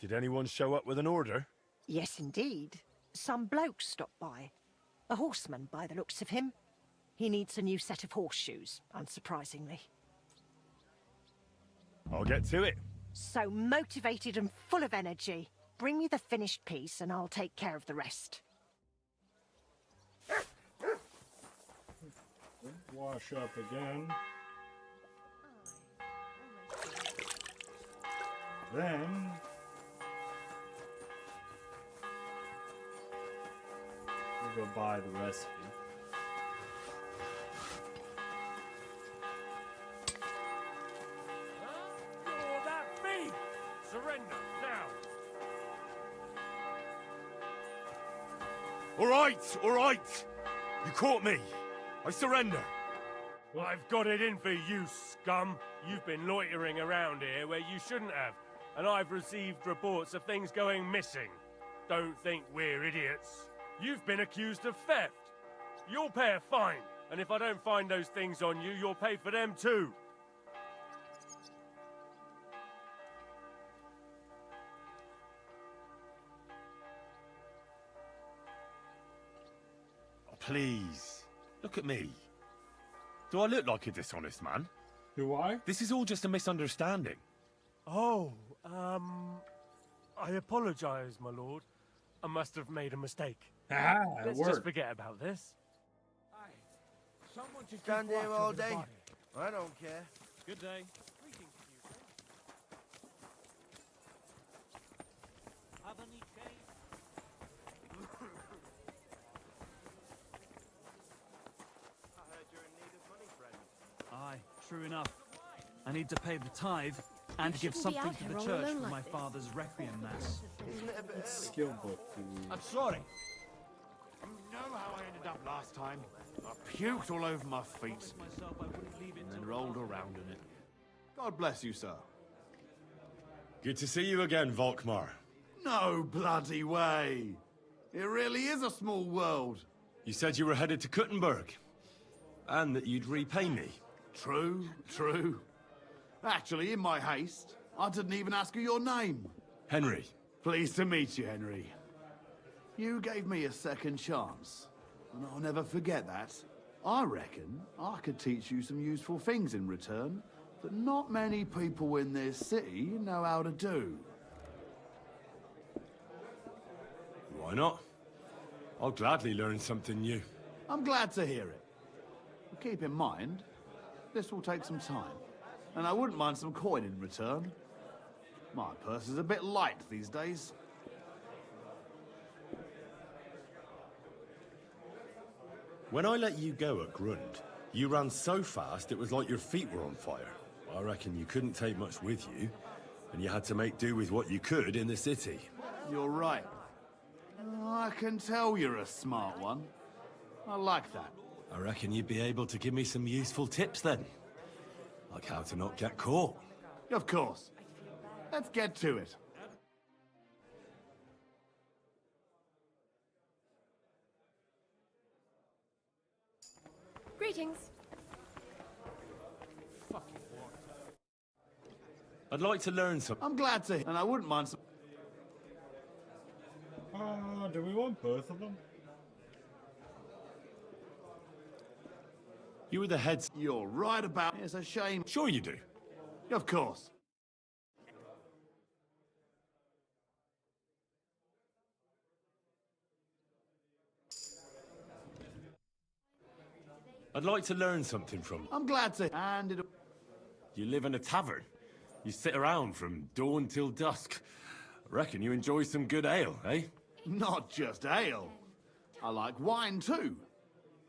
Did anyone show up with an order? Yes, indeed. Some bloke stopped by. A horseman, by the looks of him. He needs a new set of horseshoes, unsurprisingly. I'll get to it. So motivated and full of energy. Bring me the finished piece and I'll take care of the rest. Wash up again. Then we'll go buy the recipe. You're that thief! Surrender, now! All right! You caught me. I surrender. Well, I've got it in for you, scum. You've been loitering around here where you shouldn't have, and I've received reports of things going missing. Don't think we're idiots. You've been accused of theft. You'll pay a fine, and if I don't find those things on you, you'll pay for them too. Oh, please, look at me. Do I look like a dishonest man? Do I? This is all just a misunderstanding. Oh, I apologize, my lord. I must have made a mistake. Ah, Let's just forget about this. Someone just Stand here all day. I don't care. Good day. Have any change? True enough. I need to pay the tithe and give shouldn't be something out to here the all church alone for like my this. father's requiem mass. Skill book. I'm sorry. You know how I ended up last time? I puked all over my feet and then rolled around in it. God bless you, sir. Good to see you again, Volkmar. No bloody way. It really is a small world. You said you were headed to Kuttenberg, and that you'd repay me. True, true. Actually, in my haste, I didn't even ask you your name. Henry. Pleased to meet you, Henry. You gave me a second chance, and I'll never forget that. I reckon I could teach you some useful things in return that not many people in this city know how to do. Why not? I'll gladly learn something new. I'm glad to hear it. But keep in mind, this will take some time, and I wouldn't mind some coin in return. My purse is a bit light these days. When I let you go at Grund, you ran so fast it was like your feet were on fire. I reckon you couldn't take much with you, and you had to make do with what you could in the city. You're right. I can tell you're a smart one. I like that. I reckon you'd be able to give me some useful tips then. Like how to not get caught. Of course. Let's get to it. Greetings. I'd like to learn something. I'm glad to, and I wouldn't mind some... Do we want both of them? You were the head... You're right about... It's a shame. Sure you do. Of course. I'd like to learn something from you. I'm glad to, and it... You live in a tavern. You sit around from dawn till dusk. I reckon you enjoy some good ale, eh? Not just ale. I like wine too.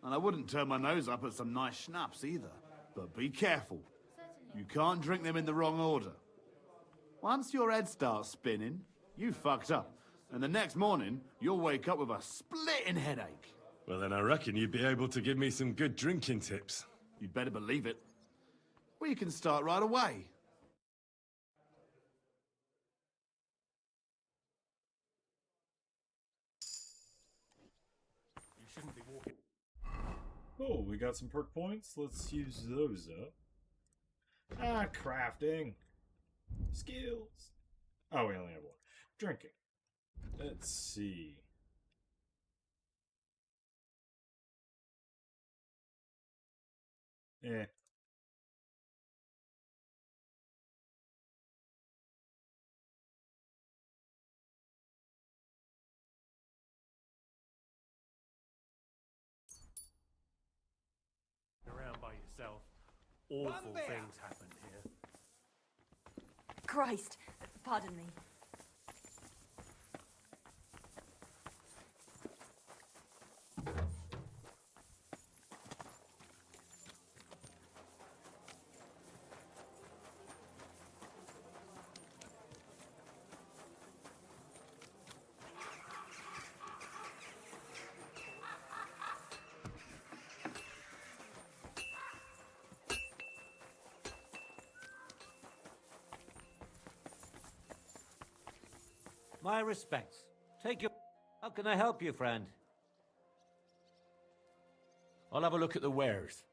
And I wouldn't turn my nose up at some nice schnapps either. But be careful. You can't drink them in the wrong order. Once your head starts spinning, you fucked up. And the next morning, you'll wake up with a splitting headache. Well, then I reckon you'd be able to give me some good drinking tips. You'd better believe it. We can start right away. You shouldn't be walking. Oh, we got some perk points. Let's use those up. Crafting. Skills. Oh, we only have one. Drinking. Let's see. Eh. Around by yourself. Awful things happen here. Christ, pardon me. My respects. Take your... How can I help you, friend? I'll have a look at the wares.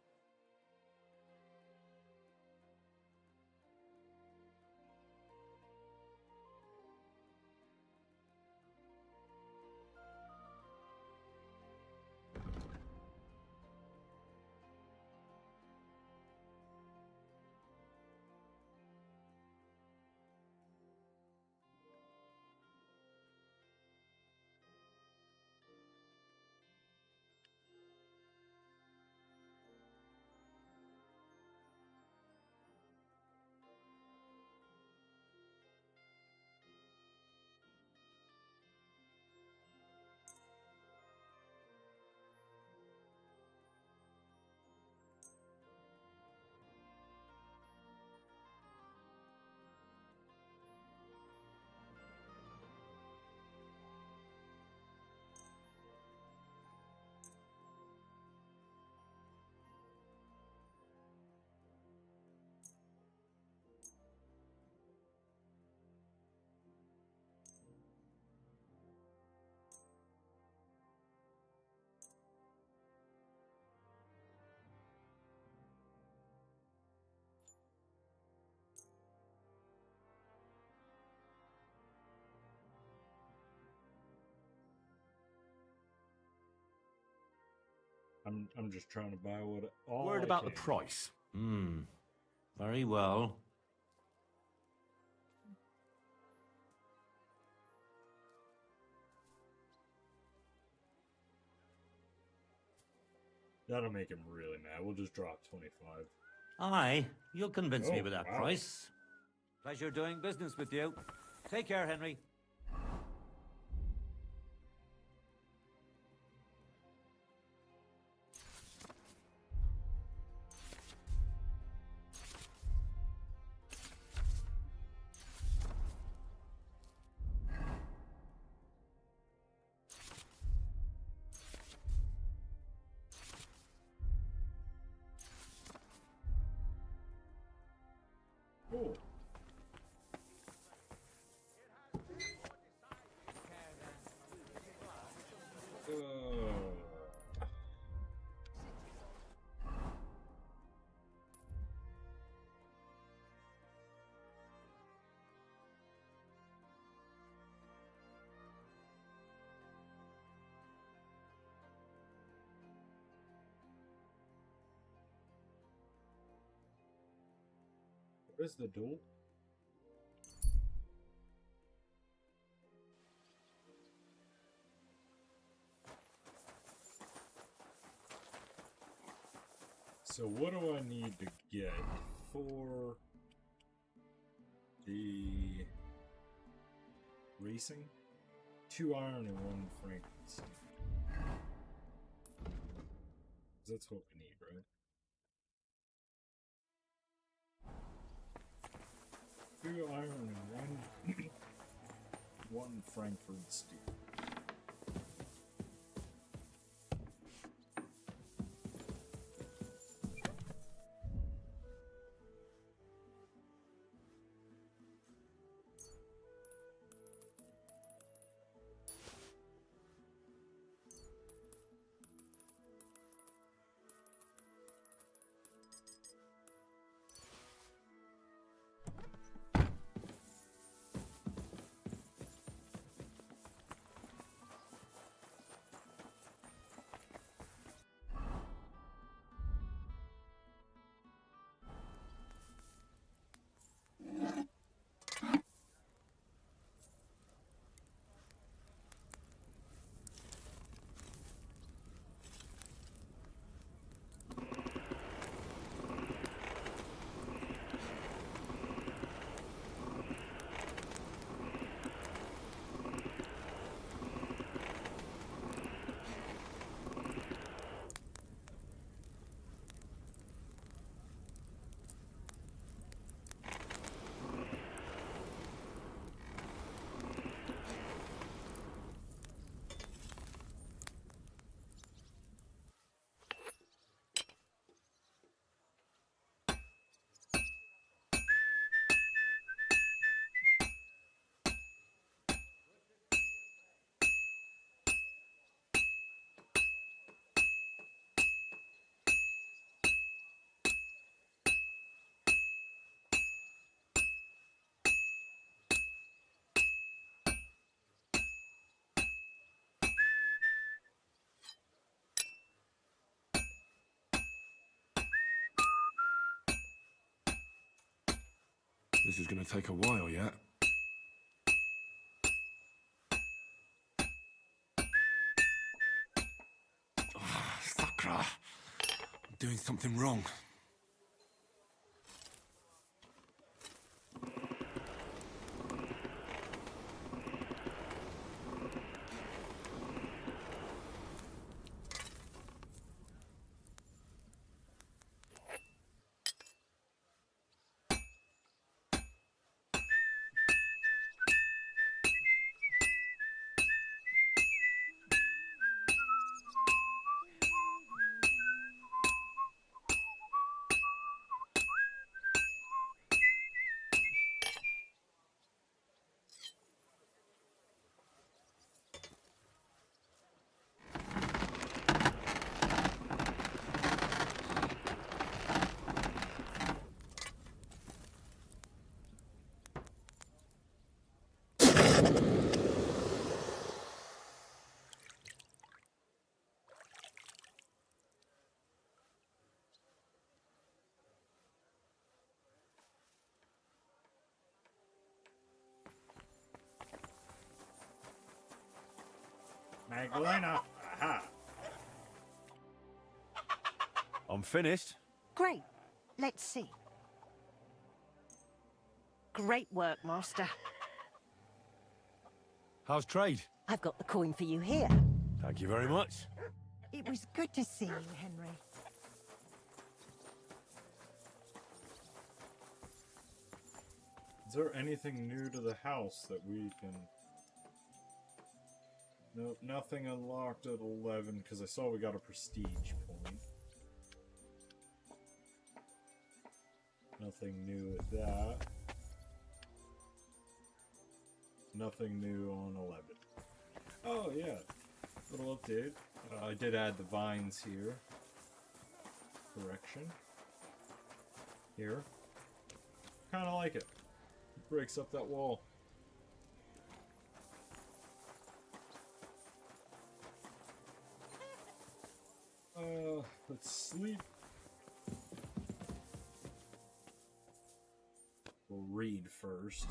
I'm just trying to buy what all Word I about the can. price. Very well. That'll make him really mad. We'll just drop 25. Aye, you'll convince me Oh, with that wow. price. Pleasure doing business with you. Take care, Henry. Oh. What is the duel? So what do I need to get for the racing? 2 iron and 1 frankincense. That's what we need, right? 2 iron and 1 Frankfurt steel. This is going to take a while yet. Sakra! I'm doing something wrong. Magdalena! Aha! I'm finished. Great. Let's see. Great work, Master. How's trade? I've got the coin for you here. Thank you very much. It was good to see you, Henry. Is there anything new to the house that we can... Nope, nothing unlocked at 11, because I saw we got a prestige point. Nothing new at that. Nothing new on 11. Oh, yeah. Little update. I did add the vines here. Correction. Here. Kinda like it. It breaks up that wall. Let's sleep. We'll read first.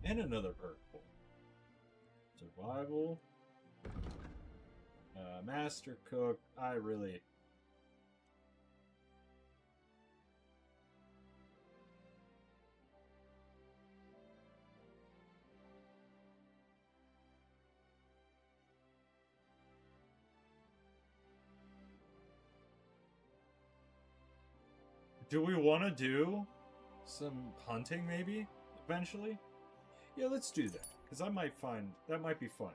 And another perk point. Survival. Master Cook. I really... Do we want to do some hunting, maybe? Eventually? Yeah, let's do that. Because I might find... That might be fun.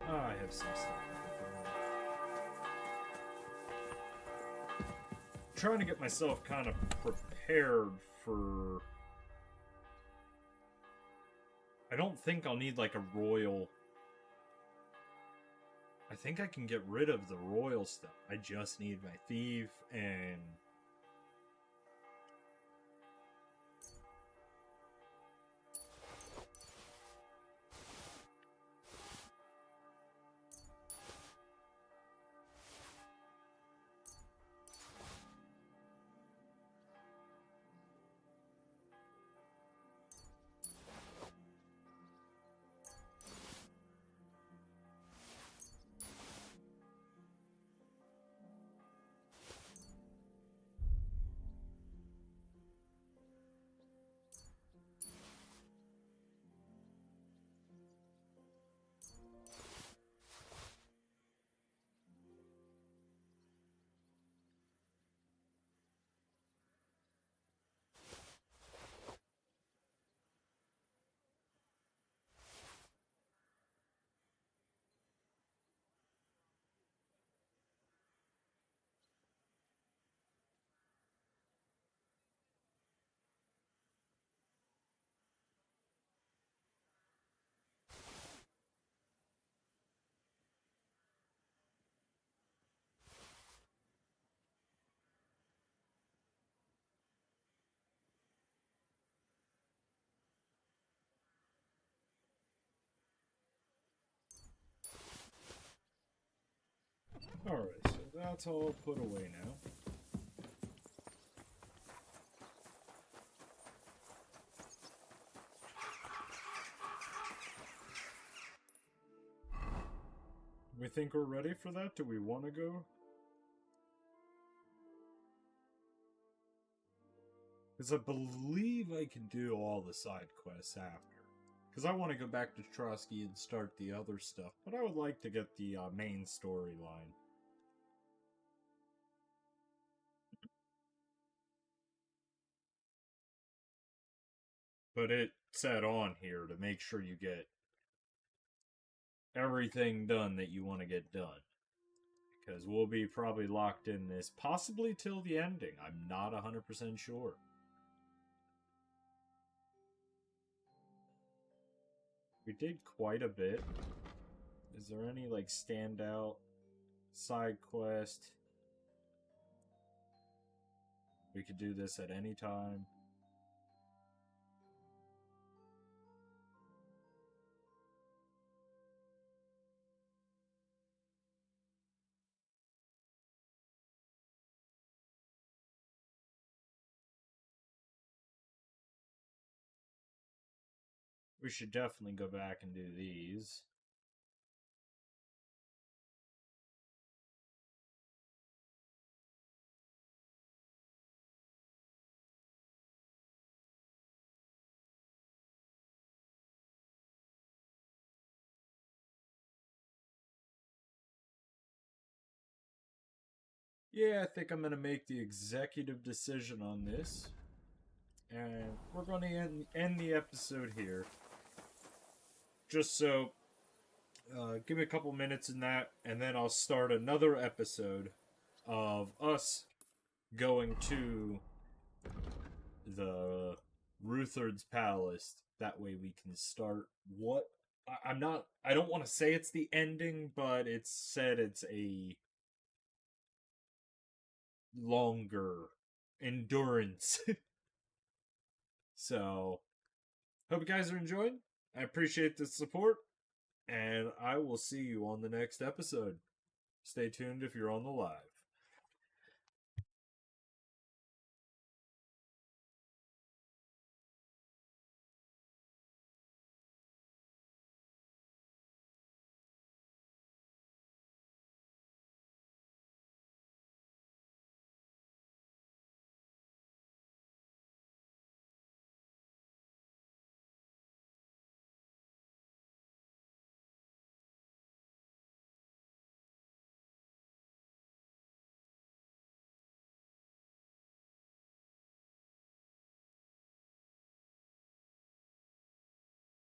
I have some stuff. Trying to get myself kind of prepared for... I don't think I'll need like a royal... I think I can get rid of the royal stuff. I just need my thief and... Alright, so that's all put away now. We think we're ready for that? Do we want to go? Because I believe I can do all the side quests after. Because I want to go back to Trotsky and start the other stuff. But I would like to get the main storyline. But it said on here to make sure you get everything done that you want to get done. Because we'll be probably locked in this possibly till the ending. I'm not 100% sure. We did quite a bit. Is there any, like, standout side quest? We could do this at any time. We should definitely go back and do these. Yeah, I think I'm going to make the executive decision on this. And we're going to end the episode here. Just so, give me a couple minutes in that, and then I'll start another episode of us going to the Ruther's Palace. That way we can start what... I don't want to say it's the ending, but it's said it's a longer endurance. So, hope you guys are enjoying. I appreciate the support, and I will see you on the next episode. Stay tuned if you're on the live.